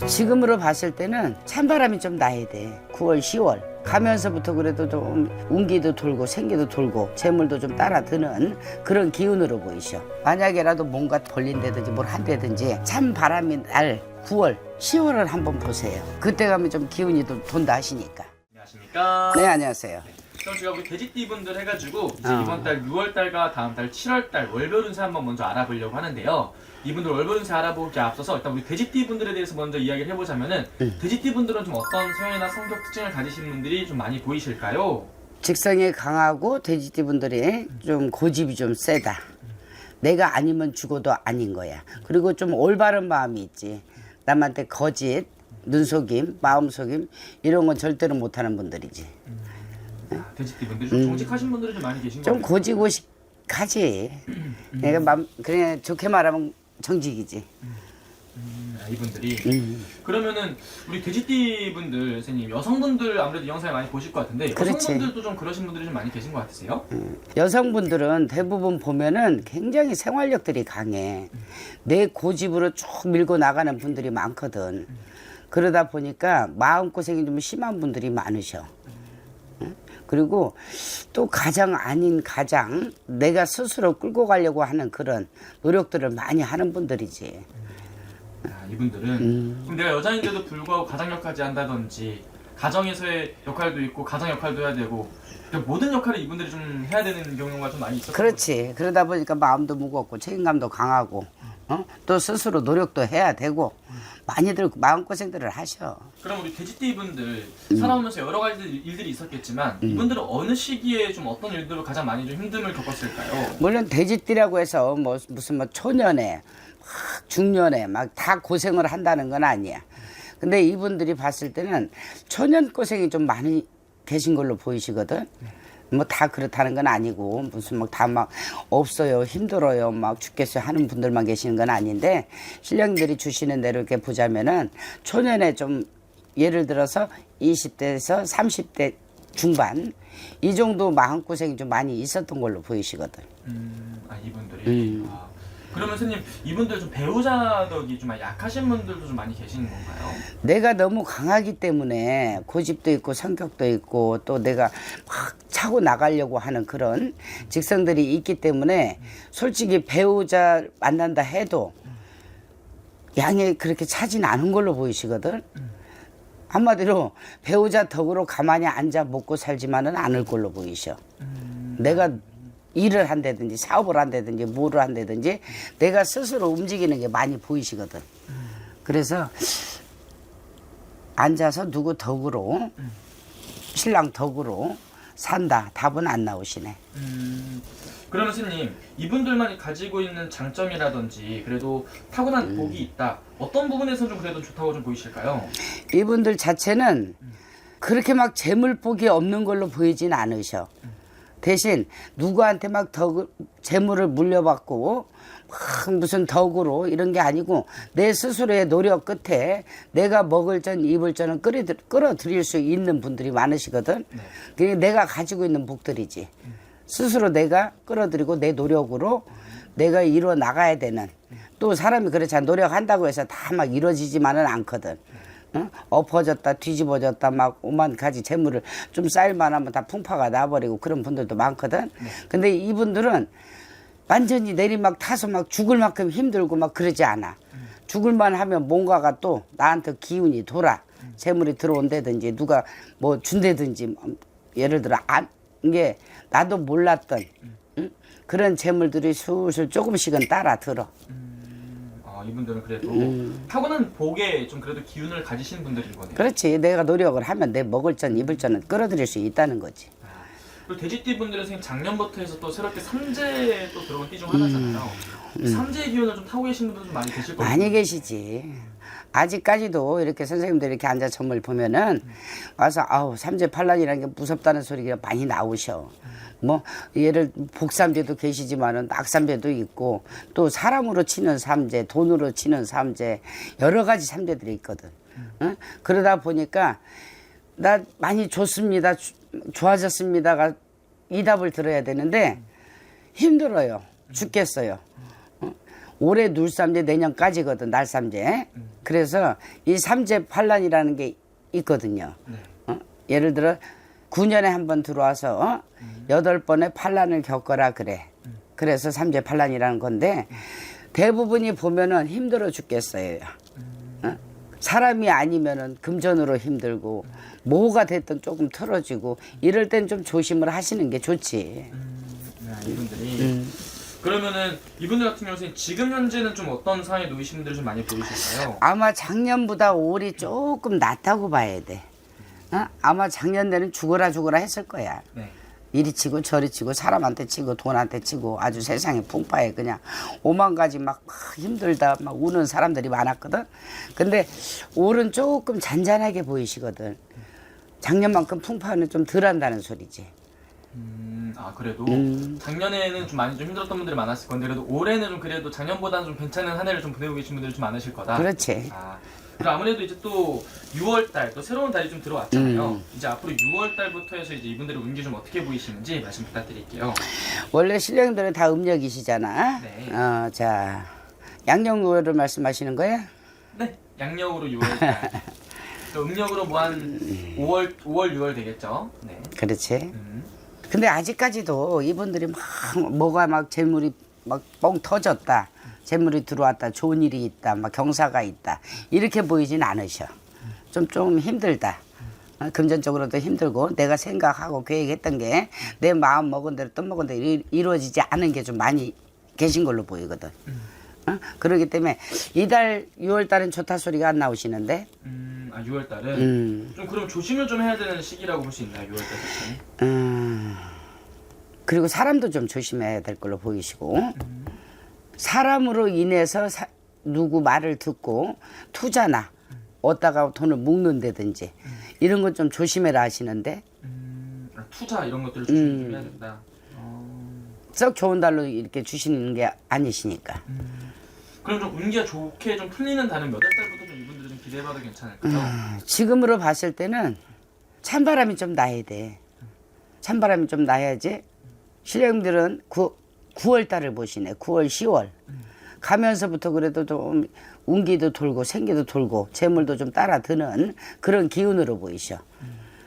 지금으로 봤을 때는 찬바람이 좀 나야 돼. 9월, 10월. 가면서부터 그래도 좀 운기도 돌고 생기도 돌고 재물도 좀 따라 드는 그런 기운으로 보이셔. 만약에라도 뭔가 벌린다든지 뭘 한다든지 찬바람이 날 9월, 10월을 한번 보세요. 그때 가면 좀 기운이 돈다 하시니까. 안녕하십니까? 네, 안녕하세요. 그럼 제가 우리 돼지띠분들 해가지고 이제 이번 달 6월달과 다음 달 7월달 월별 운세 한번 먼저 알아보려고 하는데요. 이분들 월별 운세 알아보기 앞서서 일단 우리 돼지띠분들에 대해서 먼저 이야기를 해보자면은 돼지띠분들은 좀 어떤 성향이나 성격 특징을 가지신 분들이 좀 많이 보이실까요? 직성이 강하고 돼지띠분들이 좀 고집이 좀 세다. 내가 아니면 죽어도 아닌 거야. 그리고 좀 올바른 마음이 있지. 남한테 거짓, 눈속임, 마음속임 이런 건 절대로 못하는 분들이지. 돼지띠분들이 좀 정직하신 분들이 좀 많이 계신 것 좀 같아요. 고지고식하지. 내가 그냥 좋게 말하면 정직이지. 이분들이 그러면은 우리 돼지띠분들 선생님 여성분들 아무래도 이 영상을 많이 보실 것 같은데 그렇지. 여성분들도 좀 그러신 분들이 좀 많이 계신 것 같으세요? 여성분들은 대부분 보면은 굉장히 생활력들이 강해. 내 고집으로 쭉 밀고 나가는 분들이 많거든. 그러다 보니까 마음고생이 좀 심한 분들이 많으셔. 그리고 또 가장 아닌 가장 내가 스스로 끌고 가려고 하는 그런 노력들을 많이 하는 분들이지. 이분들은 그럼 내가 여자인데도 불구하고 가장 역할까지 한다든지 가정에서의 역할도 있고 가정 역할도 해야 되고 모든 역할을 이분들이 좀 해야 되는 경우가 좀 많이 있었어요. 그렇지. 그러다 보니까 마음도 무겁고 책임감도 강하고 또 스스로 노력도 해야 되고 많이들 마음고생들을 하셔. 그럼 우리 돼지띠분들 살아오면서 여러 가지 일들이 있었겠지만 이분들은 어느 시기에 좀 어떤 일들로 가장 많이 좀 힘듦을 겪었을까요? 물론 돼지띠라고 해서 뭐 무슨 뭐 초년에 막 중년에 막 다 고생을 한다는 건 아니야. 근데 이분들이 봤을 때는 초년 고생이 좀 많이 계신 걸로 보이시거든. 뭐 다 그렇다는 건 아니고 무슨 막 다 막 없어요 힘들어요 막 죽겠어요 하는 분들만 계시는 건 아닌데 신령들이 주시는 대로 이렇게 보자면은 초년에 좀 예를 들어서 20대에서 30대 중반 이 정도 마음고생이 좀 많이 있었던 걸로 보이시거든. 이분들이 그러면 선생님 이분들 좀 배우자덕이 좀 약하신 분들도 좀 많이 계시는 건가요? 내가 너무 강하기 때문에 고집도 있고 성격도 있고 또 내가 막 차고 나가려고 하는 그런 직성들이 있기 때문에 솔직히 배우자 만난다 해도 양이 그렇게 차진 않은 걸로 보이시거든. 한마디로 배우자 덕으로 가만히 앉아 먹고 살지만은 않을 걸로 보이셔. 내가 일을 한다든지 사업을 한다든지 뭐를 한다든지 내가 스스로 움직이는 게 많이 보이시거든. 그래서 앉아서 누구 덕으로 신랑 덕으로 산다 답은 안 나오시네. 그러면 선생님 이분들만이 가지고 있는 장점이라든지 그래도 타고난 복이 있다 어떤 부분에서 좀 그래도 좋다고 좀 보이실까요? 이분들 자체는 그렇게 막 재물복이 없는 걸로 보이진 않으셔. 대신 누구한테 막 재물을 물려받고 막 무슨 덕으로 이런 게 아니고 내 스스로의 노력 끝에 내가 먹을 전 입을 전은 끌어들일 수 있는 분들이 많으시거든. 그게 내가 가지고 있는 복들이지. 스스로 내가 끌어들이고 내 노력으로 내가 이루어 나가야 되는. 또 사람이 그렇잖아. 노력한다고 해서 다 막 이루어지지만은 않거든. 응? 엎어졌다 뒤집어졌다 막 오만 가지 재물을 좀 쌓일만 하면 다 풍파가 나버리고 그런 분들도 많거든. 근데 이분들은 완전히 내리막 타서 막 죽을 만큼 힘들고 막 그러지 않아. 죽을만 하면 뭔가가 또 나한테 기운이 돌아. 재물이 들어온다든지 누가 뭐 준다든지 예를 들어 이게 나도 몰랐던 그런 재물들이 술술 조금씩은 따라 들어. 이분들은 그래도 타고난 복에 좀 그래도 기운을 가지신 분들인 거네요. 그렇지. 내가 노력을 하면 내 먹을 전 입을 전은 끌어들일 수 있다는 거지. 그리고 돼지띠 분들은 선생님 작년부터 해서 또 새롭게 삼재 또 들어온 띠 중 하나잖아요. 삼재의 기운을 좀 타고 계신 분들도 좀 많이 계실 거예요. 많이 계시지. 아직까지도 이렇게 선생님들 이렇게 앉아 점을 보면은 와서 아우 삼재팔란이라는 게 무섭다는 소리가 많이 나오셔. 뭐 예를 복삼재도 계시지만은 낙삼재도 있고 또 사람으로 치는 삼재, 돈으로 치는 삼재 여러 가지 삼재들이 있거든. 응? 그러다 보니까 나 많이 좋습니다, 좋아졌습니다가 이 답을 들어야 되는데 힘들어요, 죽겠어요. 올해 눌삼재 내년까지거든 날삼재. 그래서 이 삼재팔란이라는 게 있거든요. 네. 예를 들어 9년에 한 번 들어와서 8번의 팔란을 겪어라 그래. 그래서 삼재팔란이라는 건데 대부분이 보면은 힘들어 죽겠어요. 사람이 아니면은 금전으로 힘들고 뭐가 됐든 조금 틀어지고 이럴 땐 좀 조심을 하시는 게 좋지. 이분들이 그러면은 이분들 같은 경우는 지금 현재는 좀 어떤 상황에 놓이신 분들이 좀 많이 보이실까요? 아마 작년보다 올이 조금 낫다고 봐야 돼. 아마 작년에는 죽어라 했을 거야. 네. 이리 치고 저리 치고 사람한테 치고 돈한테 치고 아주 세상에 풍파에 그냥 오만 가지 막 힘들다 막 우는 사람들이 많았거든. 근데 올은 조금 잔잔하게 보이시거든. 작년만큼 풍파는 좀 덜 한다는 소리지. 그래도 작년에는 좀 많이 좀 힘들었던 분들이 많았을 건데 그래도 올해는 좀 그래도 작년보다는 좀 괜찮은 한 해를 좀 보내고 계신 분들이 좀 많으실 거다. 그렇지. 그리고 아무래도 이제 또 6월달 또 새로운 달이 좀 들어왔잖아요. 이제 앞으로 6월달부터 해서 이제 이분들의 운기 좀 어떻게 보이시는지 말씀 부탁드릴게요. 원래 신령들은 다 음력이시잖아. 네. 자 양력으로 말씀하시는 거야? 네, 양력으로 6월달. 음력으로 뭐 한 5월, 6월 되겠죠. 네. 그렇지. 근데 아직까지도 이분들이 막 뭐가 막 재물이 막 뻥 터졌다. 재물이 들어왔다. 좋은 일이 있다. 막 경사가 있다. 이렇게 보이진 않으셔. 좀 힘들다. 금전적으로도 힘들고 내가 생각하고 계획했던 게 내 마음 먹은 대로 뜻 먹은 대로 이루어지지 않은 게 좀 많이 계신 걸로 보이거든. 그렇기 때문에 이달 6월 달은 좋다 소리가 안 나오시는데 6월 달은 좀 그럼 조심을 좀 해야 되는 시기라고 볼 수 있나요? 6월 달 자체는? 그리고 사람도 좀 조심해야 될 걸로 보이시고 사람으로 인해서 누구 말을 듣고 투자나 얻다가 돈을 묶는다든지 이런 것 좀 조심해라 하시는데 투자 이런 것들을 조심 좀 해야 된다. 썩 좋은 달로 이렇게 주시는 게 아니시니까. 그럼 좀 운기가 좋게 좀 풀리는 달은 몇 월 달부터 좀 이분들이 좀 기대해봐도 괜찮을까요? 지금으로 봤을 때는 찬바람이 좀 나야 돼. 찬바람이 좀 나야지. 신령들은 9월 달을 보시네. 9월, 10월. 가면서부터 그래도 좀 운기도 돌고 생기도 돌고 재물도 좀 따라 드는 그런 기운으로 보이셔.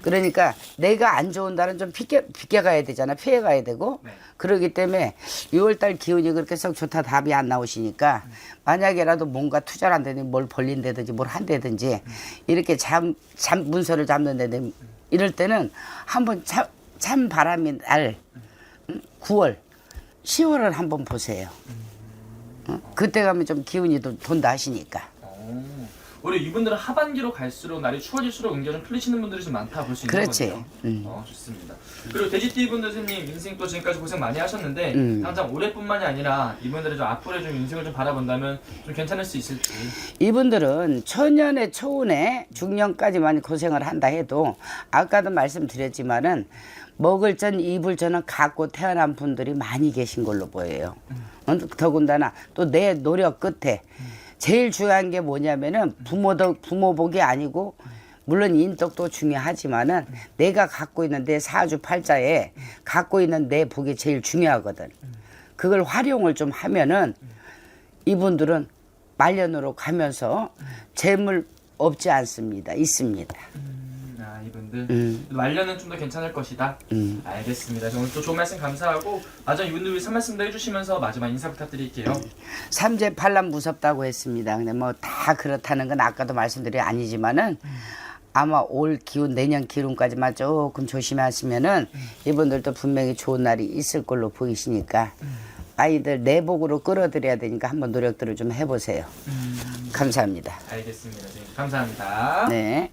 그러니까 내가 안 좋은 달은 좀 비껴 가야 되잖아. 피해 가야 되고. 네. 그러기 때문에 6월달 기운이 그렇게 썩 좋다 답이 안 나오시니까 만약에라도 뭔가 투자를 한다든지 뭘 벌린다든지 뭘 한다든지 이렇게 문서를 잡는다든지 이럴 때는 한번 참 바람이 날 9월, 10월을 한번 보세요. 그때 가면 좀 기운이 돈다 하시니까. 오히려 이분들은 하반기로 갈수록 날이 추워질수록 운기가 좀 풀리시는 분들이 좀 많다 볼 수 있는 그렇지. 거죠. 좋습니다. 그리고 돼지띠 분들 선생님 인생 또 지금까지 고생 많이 하셨는데 당장 올해뿐만이 아니라 이분들의 좀 앞으로의 좀 인생을 좀 바라본다면 좀 괜찮을 수 있을지. 이분들은 초년에 초운에 중년까지만 고생을 한다 해도 아까도 말씀드렸지만은 먹을 전 입을 전은 갖고 태어난 분들이 많이 계신 걸로 보여요. 더군다나 또 내 노력 끝에 제일 중요한 게 뭐냐면은 부모 복이 아니고 물론 인덕도 중요하지만은 내가 갖고 있는 내 사주 팔자에 갖고 있는 내 복이 제일 중요하거든. 그걸 활용을 좀 하면은 이분들은 말년으로 가면서 재물 없지 않습니다. 있습니다. 이분들 말년은 좀 더 괜찮을 것이다. 알겠습니다. 오늘 또 좋은 말씀 감사하고 마지막 이분들 위해서 말씀도 해주시면서 마지막 인사 부탁드릴게요. 삼재팔란 무섭다고 했습니다. 근데 뭐 다 그렇다는 건 아까도 말씀드린 아니지만은 아마 올 기운 내년 기운까지만 조금 조심하시면은 이분들도 분명히 좋은 날이 있을 걸로 보이시니까 아이들 내복으로 끌어들여야 되니까 한번 노력들을 좀 해보세요. 감사합니다. 알겠습니다. 네, 감사합니다. 네.